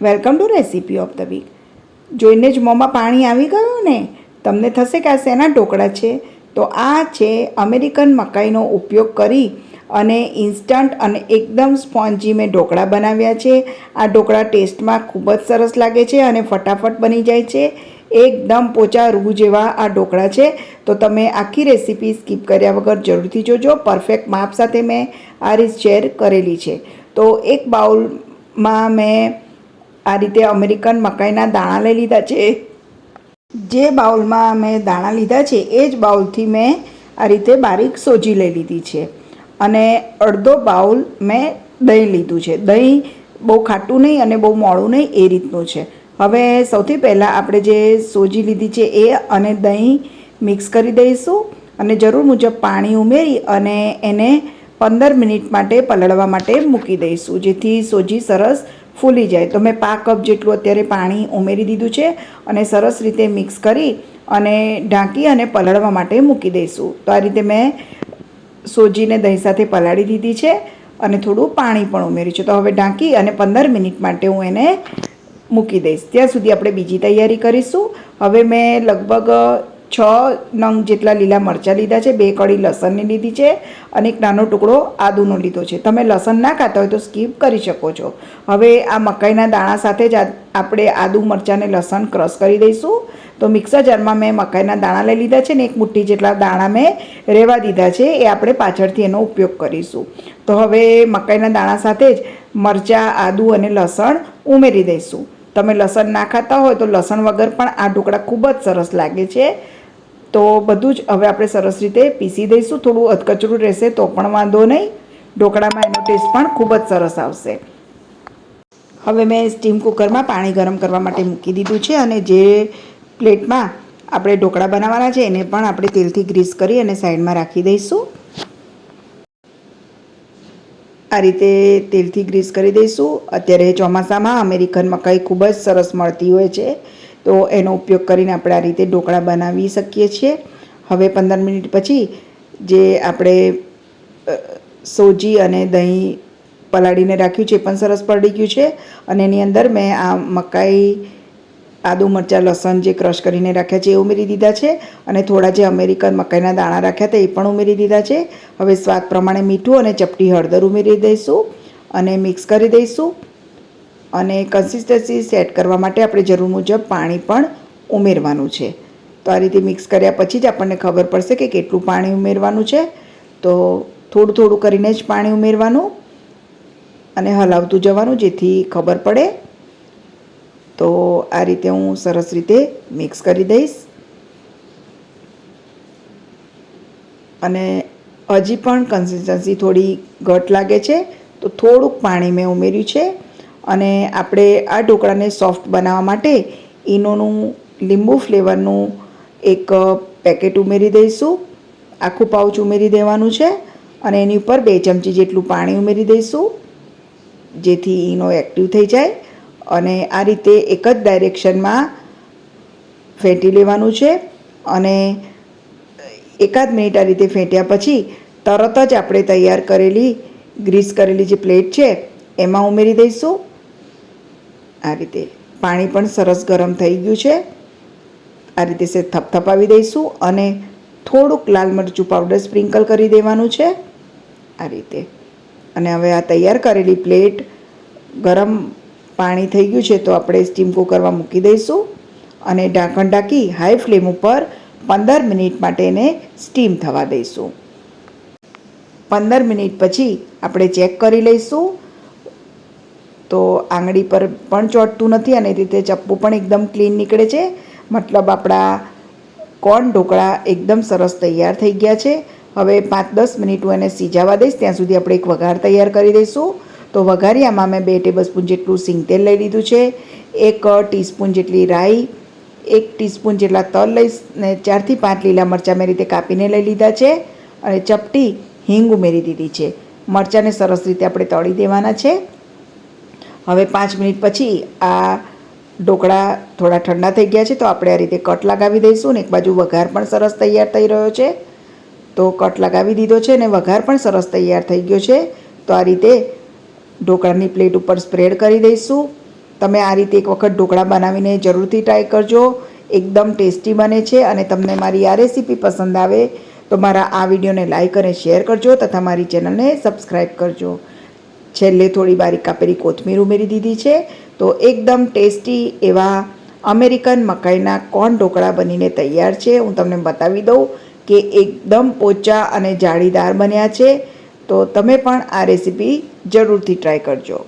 Welcome to recipe of the week. જોઈને જ મોંમાં પાણી આવી ગયું ને? તમને થશે કે આ શેના ઢોકળા છે? તો આ છે અમેરિકન મકાઈનો ઉપયોગ કરી અને ઇન્સ્ટન્ટ અને એકદમ સ્પોન્જી મેં ઢોકળા બનાવ્યા છે. આ ઢોકળા ટેસ્ટમાં ખૂબ જ સરસ લાગે છે અને ફટાફટ બની જાય છે. એકદમ પોચા રૂ જેવા આ ઢોકળા છે. તો તમે આખી રેસીપી સ્કીપ કર્યા વગર જરૂરથી જોજો. પરફેક્ટ માપ સાથે મેં આ રીત શેર કરેલી છે. તો એક બાઉલમાં મેં આ રીતે અમેરિકન મકાઈના દાણા લઈ લીધા છે. જે બાઉલમાં મેં દાણા લીધા છે એ જ બાઉલથી મેં આ રીતે બારીક સોજી લઈ લીધી છે અને અડધો બાઉલ મેં દહીં લીધું છે. દહીં બહુ ખાટું નહીં અને બહુ મોડું નહીં એ રીતનું છે. હવે સૌથી પહેલાં આપણે જે સોજી લીધી છે એ અને દહીં મિક્સ કરી દઈશું અને જરૂર મુજબ પાણી ઉમેરી અને એને 15 મિનિટ માટે પલળવા માટે મૂકી દઈશું, જેથી સોજી સરસ ફૂલી જાય. તો મેં 5 કપ જેટલું અત્યારે પાણી ઉમેરી દીધું છે અને સરસ રીતે મિક્સ કરી અને ઢાંકી અને પલાળવા માટે મૂકી દઈશું. તો આ રીતે મેં સોજીને દહીં સાથે પલાળી દીધી છે અને થોડું પાણી પણ ઉમેર્યું છે. તો હવે ઢાંકી અને 15 મિનિટ માટે હું એને મૂકી દઈશ. ત્યાં સુધી આપણે બીજી તૈયારી કરીશું. હવે મેં લગભગ 6 નંગ જેટલા લીલા મરચાં લીધા છે, 2 કળી લસણની લીધી છે અને એક નાનો ટુકડો આદુનો લીધો છે. તમે લસણ ના ખાતા હોય તો સ્કીપ કરી શકો છો. હવે આ મકાઈના દાણા સાથે જ આપણે આદુ મરચાં ને લસણ ક્રશ કરી દઈશું. તો મિક્સર જારમાં મેં મકાઈના દાણા લઈ લીધા છે ને 1 મુઠ્ઠી જેટલા દાણા મેં રહેવા દીધા છે, એ આપણે પાછળથી એનો ઉપયોગ કરીશું. તો હવે મકાઈના દાણા સાથે જ મરચાં, આદુ અને લસણ ઉમેરી દઈશું. તમે લસણ ના ખાતા હોય તો લસણ વગર પણ આ ઢોકળા ખૂબ જ સરસ લાગે છે. તો બધું જ હવે આપણે સરસ રીતે પીસી દઈશું. થોડું અધકચરું રહેશે તો પણ વાંધો નહીં, ઢોકળામાં એનો ટેસ્ટ પણ ખૂબ જ સરસ આવશે. હવે મેં સ્ટીમ કુકરમાં પાણી ગરમ કરવા માટે મૂકી દીધું છે અને જે પ્લેટમાં આપણે ઢોકળા બનાવવાના છે એને પણ આપણે તેલથી ગ્રીસ કરી અને સાઈડમાં રાખી દઈશું. આ રીતે તેલથી ગ્રીસ કરી દઈશું. અત્યારે ચોમાસામાં અમેરિકન મકાઈ ખૂબ જ સરસ મળતી હોય છે, તો એનો ઉપયોગ કરીને આપણે આ રીતે ઢોકળા બનાવી શકીએ છીએ. હવે 15 મિનિટ પછી જે આપણે સોજી અને દહીં પલાળીને રાખ્યું છે પણ સરસ પડી ગયું છે અને એની અંદર મેં આ મકાઈ, આદુ મરચાં, લસણ જે ક્રશ કરીને રાખ્યા છે એ ઉમેરી દીધા છે અને થોડા જે અમેરિકન મકાઈના દાણા રાખ્યા હતા એ પણ ઉમેરી દીધા છે. હવે સ્વાદ પ્રમાણે મીઠું અને ચપટી હળદર ઉમેરી દઈશું અને મિક્સ કરી દઈશું. અને કન્સિસ્ટન્સી સેટ કરવા માટે આપણે જરૂર મુજબ પાણી પણ ઉમેરવાનું છે. તો આ રીતે મિક્સ કર્યા પછી જ આપણને ખબર પડશે કે કેટલું પાણી ઉમેરવાનું છે. તો થોડું થોડું કરીને જ પાણી ઉમેરવાનું અને હલાવતું જવાનું જેથી ખબર પડે. તો આ રીતે હું સરસ રીતે મિક્સ કરી દઈશ અને હજી પણ કન્સિસ્ટન્સી થોડી ઘટ લાગે છે તો થોડુંક પાણી મેં ઉમેર્યું છે. અને આપણે આ ઢોકળાને સોફ્ટ બનાવવા માટે ઈનોનું લીંબુ ફ્લેવરનું એક પેકેટ ઉમેરી દઈશું. આખું પાઉચ ઉમેરી દેવાનું છે અને એની ઉપર 2 ચમચી જેટલું પાણી ઉમેરી દઈશું જેથી ઈનો એક્ટિવ થઈ જાય. અને આ રીતે એક જ ડાયરેક્શનમાં ફેંટી લેવાનું છે અને એકાદ મિનિટ આ રીતે ફેંટ્યા પછી તરત જ આપણે તૈયાર કરેલી ગ્રીસ કરેલી જે પ્લેટ છે એમાં ઉમેરી દઈશું. આ રીતે પાણી પણ સરસ ગરમ થઈ ગયું છે. આ રીતે થપથપાવી દઈશું અને થોડુંક લાલ મરચું પાવડર સ્પ્રિંકલ કરી દેવાનું છે આ રીતે. અને હવે આ તૈયાર કરેલી પ્લેટ ગરમ પાણી થઈ ગયું છે તો આપણે સ્ટીમ કુકરમાં મૂકી દઈશું અને ઢાંકણ ઢાંકી હાઈ ફ્લેમ ઉપર 15 મિનિટ માટે એને સ્ટીમ થવા દઈશું. 15 મિનિટ પછી આપણે ચેક કરી લઈશું તો આંગળી પર પણ ચોંટતું નથી અને રીતે ચપ્પુ પણ એકદમ ક્લીન નીકળે છે. મતલબ આપણા કોર્ન ઢોકળા એકદમ સરસ તૈયાર થઈ ગયા છે. હવે 5-10 મિનિટ હું એને સિજાવા દઈશ. ત્યાં સુધી આપણે એક વઘાર તૈયાર કરી દઈશું. તો વઘારિયામાં મેં 2 ટેબલસ્પૂન જેટલું સિંગ તેલ લઈ લીધું છે, 1 ટીસ્પૂન જેટલી રાઈ, 1 ટીસ્પૂન જેટલા તલ લઈને 4 થી 5 લીલા મરચાં મેં રીતે કાપીને લઈ લીધા છે અને ચપટી હિંગ ઉમેરી દીધી છે. મરચાંને સરસ રીતે આપણે તળી દેવાના છે. હવે 5 મિનિટ પછી આ ઢોકળા થોડા ઠંડા થઈ ગયા છે તો આપણે આ રીતે કટ લગાવી દઈશું ને એક બાજુ વઘાર પણ સરસ તૈયાર થઈ રહ્યો છે. તો કટ લગાવી દીધો છે અને વઘાર પણ સરસ તૈયાર થઈ ગયો છે. તો આ રીતે ઢોકળાની પ્લેટ ઉપર સ્પ્રેડ કરી દઈશું તમે આ રીતે એક વખત ઢોકળા બનાવીને જરૂરથી ટ્રાય કરજો. એકદમ ટેસ્ટી બને છે. અને તમને મારી આ રેસીપી પસંદ આવે તો મારા આ વિડીયોને લાઈક અને શેર કરજો તથા મારી ચેનલને સબસ્ક્રાઈબ કરજો. છેલ્લે થોડી બારીક કાપેલી કોથમીર ઉમેરી દીધી છે. તો એકદમ ટેસ્ટી એવા અમેરિકન મકાઈના કોર્ન ઢોકળા બનીને તૈયાર છે. હું તમને બતાવી દઉં કે એકદમ પોચા અને જાળીદાર બન્યા છે. તો તમે પણ આ રેસીપી જરૂરથી ટ્રાય કરજો.